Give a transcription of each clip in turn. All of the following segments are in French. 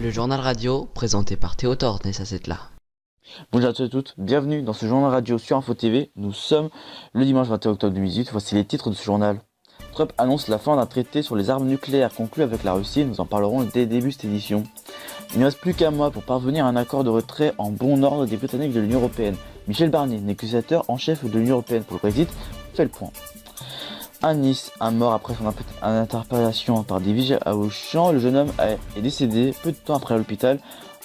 Le journal radio, présenté par Théodore Nessacetla. Bonjour à tous et à toutes, bienvenue dans ce journal radio sur Info TV. Nous sommes le dimanche 21 octobre 2018, voici les titres de ce journal. Trump annonce la fin d'un traité sur les armes nucléaires conclu avec la Russie, nous en parlerons dès le début de cette édition. Il ne reste plus qu'un mois pour parvenir à un accord de retrait en bon ordre des Britanniques de l'Union Européenne. Michel Barnier, négociateur en chef de l'Union Européenne pour le Brexit, fait le point. À Nice, un mort après son interpellation par des vigiles à Auchan, le jeune homme est décédé peu de temps après à l'hôpital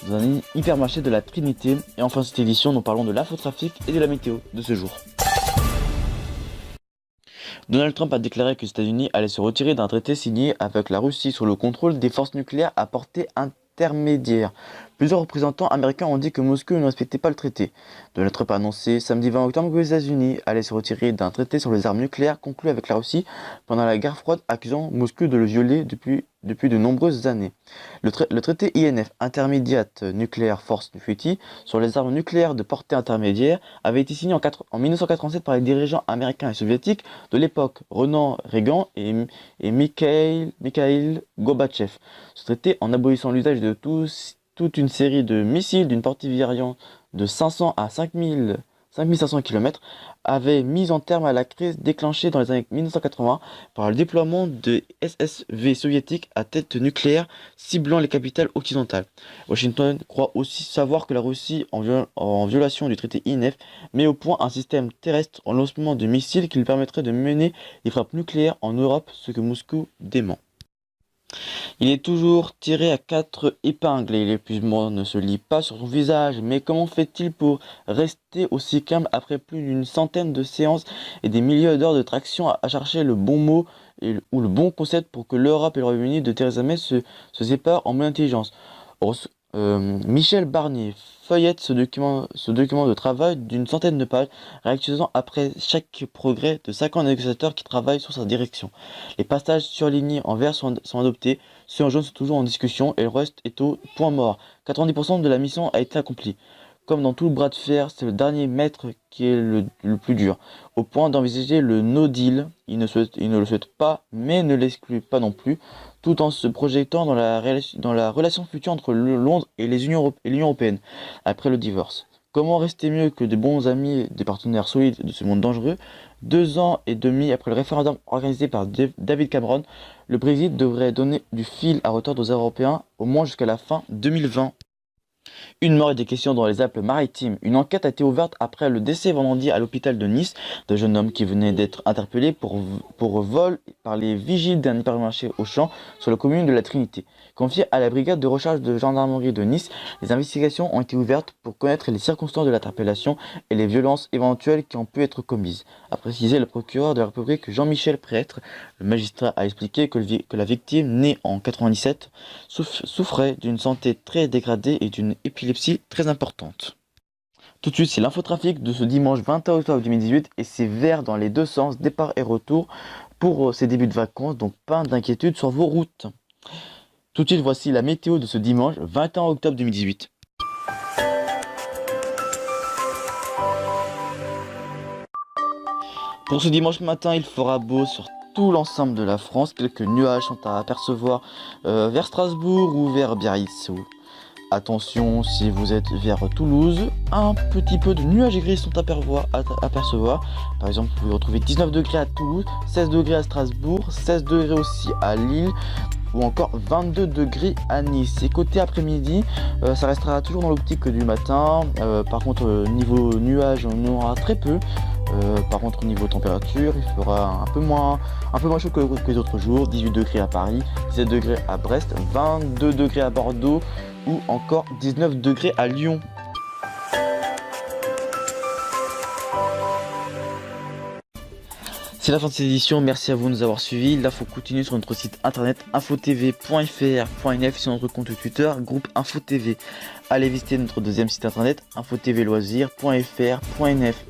dans un hypermarché de la Trinité. Et enfin cette édition, nous parlons de l'infotrafic et de la météo de ce jour. Donald Trump a déclaré que les États-Unis allaient se retirer d'un traité signé avec la Russie sur le contrôle des forces nucléaires à portée intermédiaire. Plusieurs représentants américains ont dit que Moscou ne respectait pas le traité. Donald Trump a annoncé samedi 20 octobre que les États-Unis allaient se retirer d'un traité sur les armes nucléaires conclu avec la Russie pendant la guerre froide, accusant Moscou de le violer depuis de nombreuses années. Le traité INF, Intermediate Nuclear Force Treaty, sur les armes nucléaires de portée intermédiaire, avait été signé en 1987 par les dirigeants américains et soviétiques de l'époque, Ronald Reagan et Mikhail Gorbatchev. Ce traité, en abolissant l'usage de toute une série de missiles d'une portée variant de 500 à 5500 km, avait mis en terme à la crise déclenchée dans les années 1980 par le déploiement de SSV soviétiques à tête nucléaire ciblant les capitales occidentales. Washington croit aussi savoir que la Russie, en violation du traité INF, met au point un système terrestre en lancement de missiles qui lui permettrait de mener des frappes nucléaires en Europe, ce que Moscou dément. Il est toujours tiré à 4 épingles et l'épuisement ne se lit pas sur son visage. Mais comment fait-il pour rester aussi calme après plus d'une centaine de séances et des milliers d'heures de traction à chercher le bon mot ou le bon concept pour que l'Europe et le Royaume-Uni de Theresa May se séparent en bonne intelligence? Michel Barnier feuillette ce document de travail d'une centaine de pages, réactualisant après chaque progrès de 50 négociateurs qui travaillent sur sa direction. Les passages surlignés en vert sont adoptés, ceux en jaune sont toujours en discussion et le reste est au point mort. 90% de la mission a été accomplie. Comme dans tout le bras de fer, c'est le dernier mètre qui est le plus dur, au point d'envisager le no deal. Il ne le souhaite pas, mais ne l'exclut pas non plus, tout en se projetant dans la relation future entre Londres et l'Union Européenne, après le divorce. Comment rester mieux que de bons amis et des partenaires solides de ce monde dangereux? 2 ans et demi après le référendum organisé par David Cameron, le Brexit devrait donner du fil à retordre aux Européens, au moins jusqu'à la fin 2020. Une mort et des questions dans les Alpes-Maritimes. Une enquête a été ouverte après le décès vendredi à l'hôpital de Nice d'un jeune homme qui venait d'être interpellé pour vol par les vigiles d'un hypermarché Auchan sur la commune de la Trinité. Confié à la brigade de recherche de gendarmerie de Nice, les investigations ont été ouvertes pour connaître les circonstances de l'interpellation et les violences éventuelles qui ont pu être commises. A précisé le procureur de la République Jean-Michel Prêtre. Le magistrat a expliqué que la victime, née en 97, souffrait d'une santé très dégradée et d'une épilepsie très importante. Tout de suite, c'est l'infotrafic de ce dimanche 21 octobre 2018 et c'est vert dans les deux sens, départ et retour pour ces débuts de vacances, donc pas d'inquiétude sur vos routes. Tout de suite, voici la météo de ce dimanche 21 octobre 2018. Pour ce dimanche matin, il fera beau sur tout l'ensemble de la France. Quelques nuages sont à apercevoir vers Strasbourg ou vers Biarritz. Attention, si vous êtes vers Toulouse, un petit peu de nuages gris sont à apercevoir. Par exemple, vous pouvez retrouver 19 degrés à Toulouse, 16 degrés à Strasbourg, 16 degrés aussi à Lille, ou encore 22 degrés à Nice. Et côté après-midi, ça restera toujours dans l'optique du matin. Par contre, niveau nuages, on en aura très peu. Par contre, au niveau température, il fera un peu moins chaud que les autres jours. 18 degrés à Paris, 17 degrés à Brest, 22 degrés à Bordeaux ou encore 19 degrés à Lyon. C'est la fin de cette édition, merci à vous de nous avoir suivis. L'info continue sur notre site internet infotv.fr.nf, sur notre compte Twitter, groupe InfoTV. Allez visiter notre deuxième site internet infotvloisirs.fr.nf.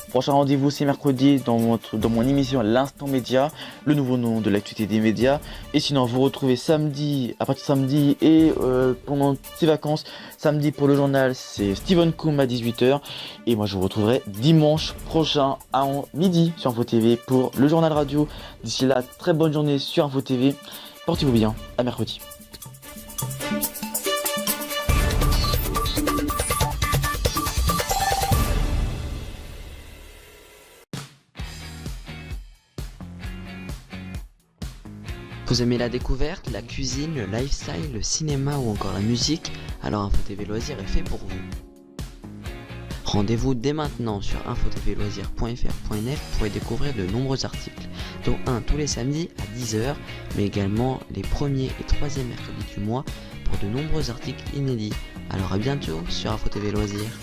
Prochain rendez-vous c'est mercredi dans mon émission L'Instant Média, le nouveau nom de l'actualité des médias. Et sinon vous retrouvez samedi, à partir de samedi et pendant ces vacances, samedi pour le journal c'est Steven Koum à 18h. Et moi je vous retrouverai dimanche prochain à midi sur Info TV pour le journal radio. D'ici là, très bonne journée sur Info TV. Portez-vous bien, à mercredi. Vous aimez la découverte, la cuisine, le lifestyle, le cinéma ou encore la musique? Alors Info TV Loisirs est fait pour vous. Rendez-vous dès maintenant sur infotvloisirs.fr.net pour y découvrir de nombreux articles, dont un tous les samedis à 10h, mais également les premiers et troisièmes mercredis du mois pour de nombreux articles inédits. Alors à bientôt sur Info TV Loisirs.